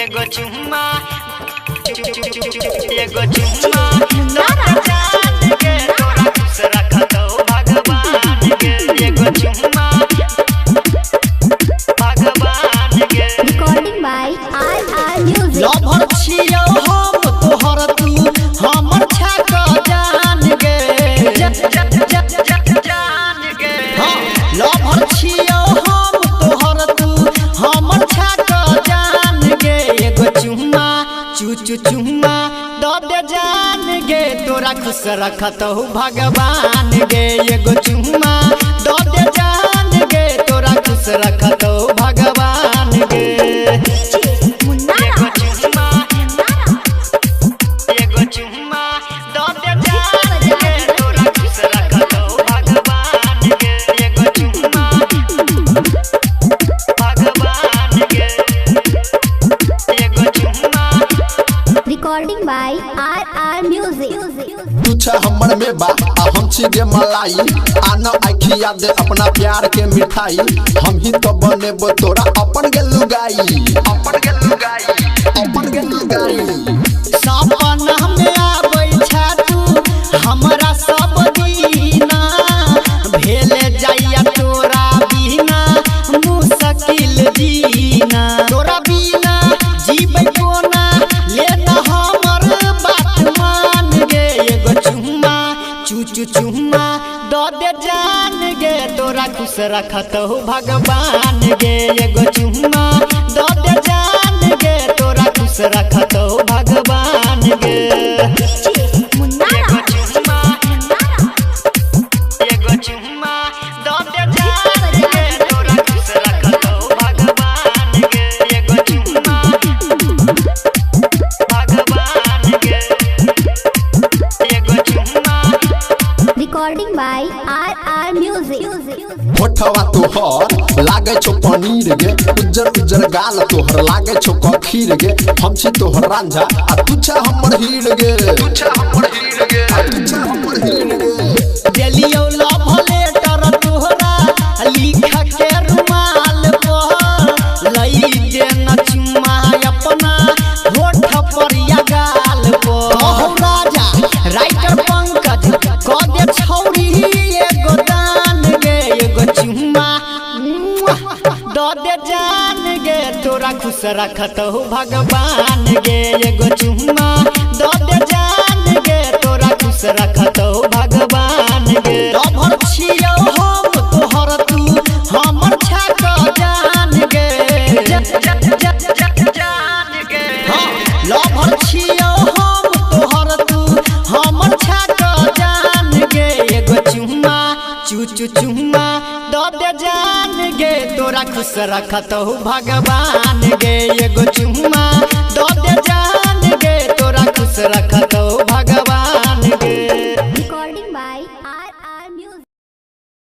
एगो चुम्मा एगो चुम्मा जान के तोरा खुश रखत हो भगवान के एगो चुम्मा भगवान के। Recording by R music. Lover छियौ हम तोहर तू हमर छक जान गे जान गे। लभर छियौ हम तोहर तू हमर छक जान गे एगो चुम्मा चुम्मा दे जान गे तोरा खुश रखत हो भगवान गे एगो चुम्मा दे जान गे तोरा खुश रखत हो भगवान गे। एगो चुम्मा एगो चुम्मा दे जान गे तोरा खुश रखत हो भगवान गे एगो चुम्मा भगवान गे एगो चुम्मा। Recording by R music. तुझे हमर में बा हम छी गे मलाई आना आखिया दे अपना प्यार के मिठाई हम ही तो बनेबो तोरा अपन गे लुगाई अपन गे लुगाई अपन गे लुगाई। सपना में आबै छ तू हमरा सब दीना भेले जाइया तोरा बिना मुश्किल जीना तोरा बिना जीबै कोना लेना हमर बात मान गे एगो चुम्मा चुम्मा दे जान गे तोरा खुश रखत हो भगवान गे एगो चुम्मा दे जान गे तोरा खुश रखत हो भगवान गे। एगो चुम्मा एगो चुम्मा दे जान गे तोरा खुश रखत हो भगवान गे एगो चुम्मा भगवान गे एगो चुम्मा। Recording by R music. होठवा तोहर लागे छो पनीर गे उज्जर उज्जर गाल तोहर लागे छो खीर गे हम छी तोहर रांझा आ तुझे हमर हीर गे तुझे हमर हीर गे तुझे हमर हीर गे। देलियो लव लेटर तोहरा लिख के रुमाल पर लई दे न चुम्मा अपना होठ पर या गाल पर। ओ राजा राइटर पंकज क दे छौरी एगो दान गे एगो चुम्मा दे जान गे तोरा खुश रखत हो भगवान गे एगो चुम्मा दे जान गे तोरा खुश रखत हो भगवान गे। लभर छियौ हम तोहर तू हमर छक जान गे जान गे। लभर छियौ हम तोहर तू हमर छक जान गे एगो चुम्मा चुम्मा दे जान गे तोरा खुश रखत हो भगवान गे एगो चुम्मा दे जान